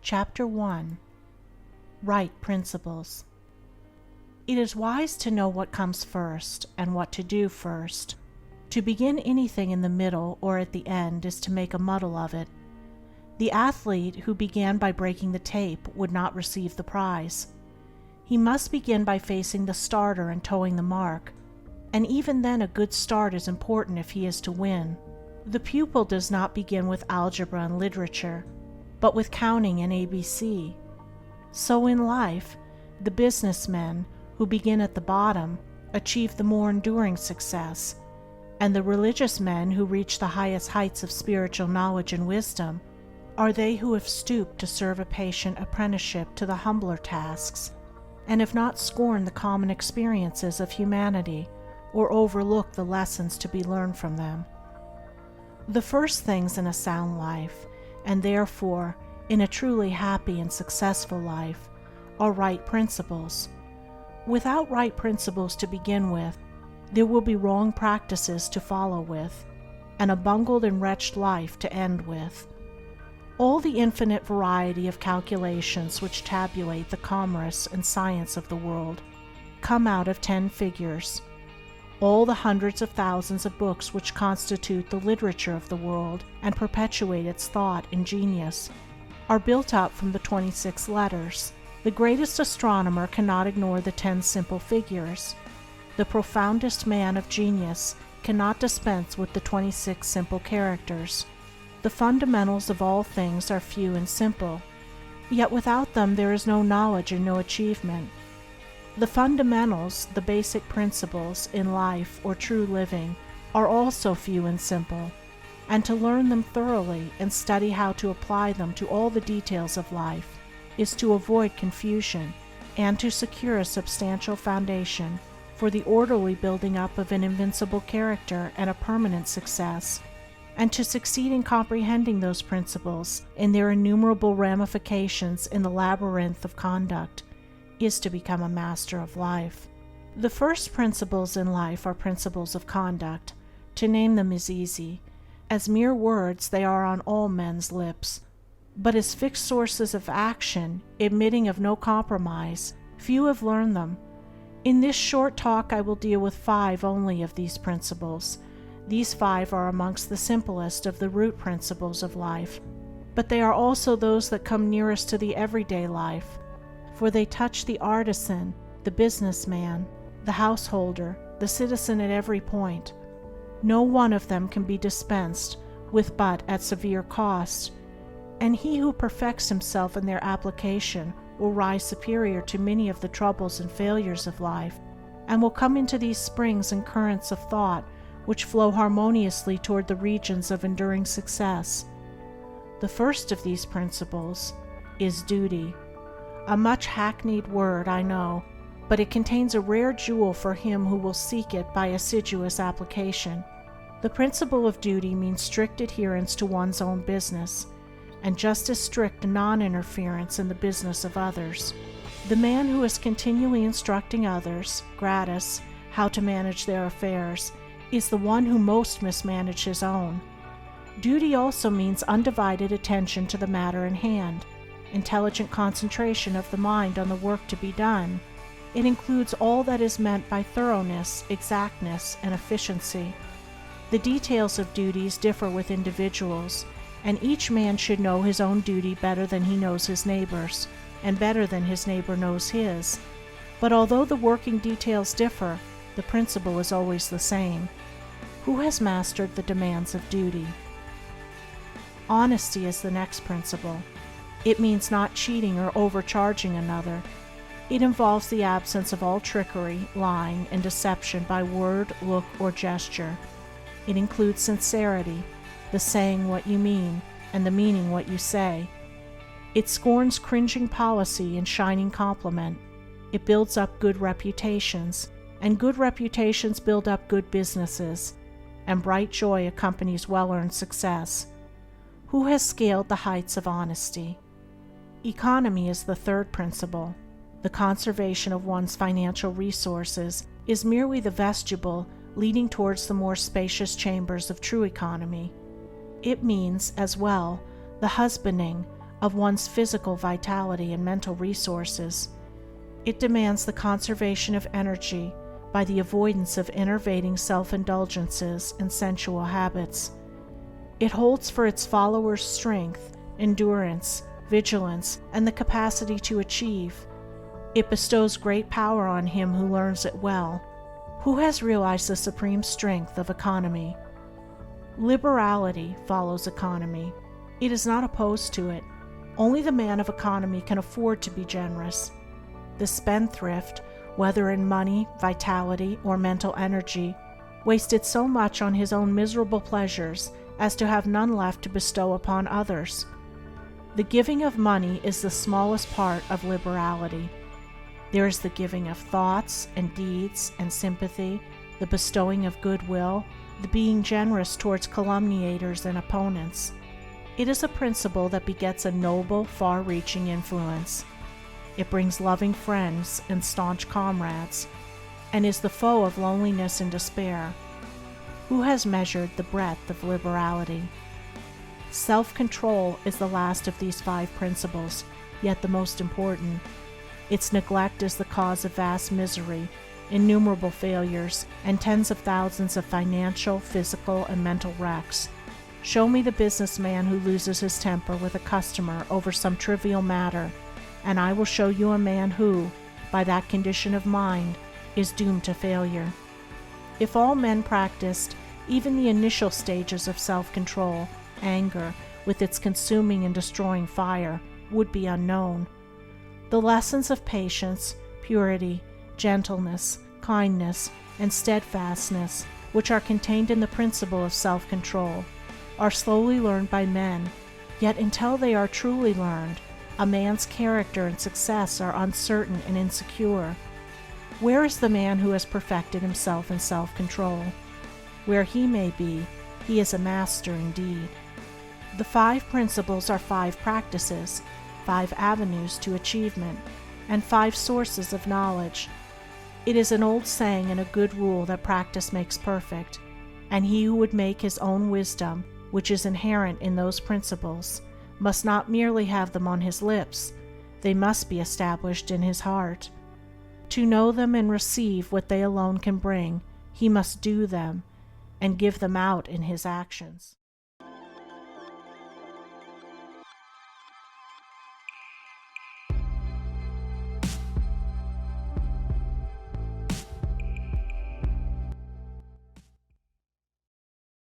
Chapter 1. Right Principles. It is wise to know what comes first and what to do first. To begin anything in the middle or at the end is to make a muddle of it. The athlete who began by breaking the tape would not receive the prize. He must begin by facing the starter and toeing the mark, and even then a good start is important if he is to win. The pupil does not begin with algebra and literature, but with counting and ABC. So in life, the businessmen who begin at the bottom achieve the more enduring success, and the religious men who reach the highest heights of spiritual knowledge and wisdom are they who have stooped to serve a patient apprenticeship to the humbler tasks, and have not scorned the common experiences of humanity or overlooked the lessons to be learned from them. The first things in a sound life, and therefore in a truly happy and successful life, are right principles. Without right principles to begin with, there will be wrong practices to follow with, and a bungled and wretched life to end with. All the infinite variety of calculations which tabulate the commerce and science of the world come out of 10 figures. All the hundreds of thousands of books which constitute the literature of the world and perpetuate its thought and genius are built up from the 26 letters. The greatest astronomer cannot ignore the 10 simple figures. The profoundest man of genius cannot dispense with the 26 simple characters. The fundamentals of all things are few and simple, yet without them there is no knowledge and no achievement. The fundamentals, the basic principles in life or true living, are also few and simple, and to learn them thoroughly and study how to apply them to all the details of life is to avoid confusion and to secure a substantial foundation for the orderly building up of an invincible character and a permanent success. And to succeed in comprehending those principles in their innumerable ramifications in the labyrinth of conduct is to become a master of life. The first principles in life are principles of conduct. To name them is easy. As mere words they are on all men's lips, but as fixed sources of action, admitting of no compromise, few have learned them. In this short talk I will deal with 5 only of these principles. These 5 are amongst the simplest of the root principles of life, but they are also those that come nearest to the everyday life, for they touch the artisan, the businessman, the householder, the citizen at every point. No one of them can be dispensed with but at severe cost, and he who perfects himself in their application will rise superior to many of the troubles and failures of life, and will come into these springs and currents of thought which flow harmoniously toward the regions of enduring success. The first of these principles is duty. A much-hackneyed word, I know, but it contains a rare jewel for him who will seek it by assiduous application. The principle of duty means strict adherence to one's own business, and just as strict non-interference in the business of others. The man who is continually instructing others, gratis, how to manage their affairs, is the one who most mismanages his own. Duty also means undivided attention to the matter in hand, intelligent concentration of the mind on the work to be done. It includes all that is meant by thoroughness, exactness, and efficiency. The details of duties differ with individuals, and each man should know his own duty better than he knows his neighbor's, and better than his neighbor knows his. But although the working details differ, the principle is always the same. Who has mastered the demands of duty? Honesty is the next principle. It means not cheating or overcharging another. It involves the absence of all trickery, lying, and deception by word, look, or gesture. It includes sincerity, the saying what you mean, and the meaning what you say. It scorns cringing policy and shining compliment. It builds up good reputations, and good reputations build up good businesses, and bright joy accompanies well-earned success. Who has scaled the heights of honesty? Economy is the third principle. The conservation of one's financial resources is merely the vestibule leading towards the more spacious chambers of true economy. It means, as well, the husbanding of one's physical vitality and mental resources. It demands the conservation of energy by the avoidance of enervating self-indulgences and sensual habits. It holds for its followers strength, endurance, vigilance, and the capacity to achieve. It bestows great power on him who learns it well. Who has realized the supreme strength of economy? Liberality follows economy. It is not opposed to it. Only the man of economy can afford to be generous. The spendthrift, whether in money, vitality, or mental energy, wasted so much on his own miserable pleasures as to have none left to bestow upon others. The giving of money is the smallest part of liberality. There is the giving of thoughts and deeds and sympathy, the bestowing of goodwill, the being generous towards calumniators and opponents. It is a principle that begets a noble, far-reaching influence. It brings loving friends and staunch comrades, and is the foe of loneliness and despair. Who has measured the breadth of liberality? Self-control is the last of these 5 principles, yet the most important. Its neglect is the cause of vast misery, innumerable failures, and tens of thousands of financial, physical, and mental wrecks. Show me the businessman who loses his temper with a customer over some trivial matter, and I will show you a man who, by that condition of mind, is doomed to failure. If all men practiced even the initial stages of self-control, anger, with its consuming and destroying fire, would be unknown. The lessons of patience, purity, gentleness, kindness, and steadfastness, which are contained in the principle of self-control, are slowly learned by men, yet until they are truly learned, a man's character and success are uncertain and insecure. Where is the man who has perfected himself in self-control? Where he may be, he is a master indeed. The 5 principles are 5 practices, 5 avenues to achievement, and 5 sources of knowledge. It is an old saying and a good rule that practice makes perfect, and he who would make his own wisdom, which is inherent in those principles, must not merely have them on his lips, they must be established in his heart. To know them and receive what they alone can bring, he must do them, and give them out in his actions.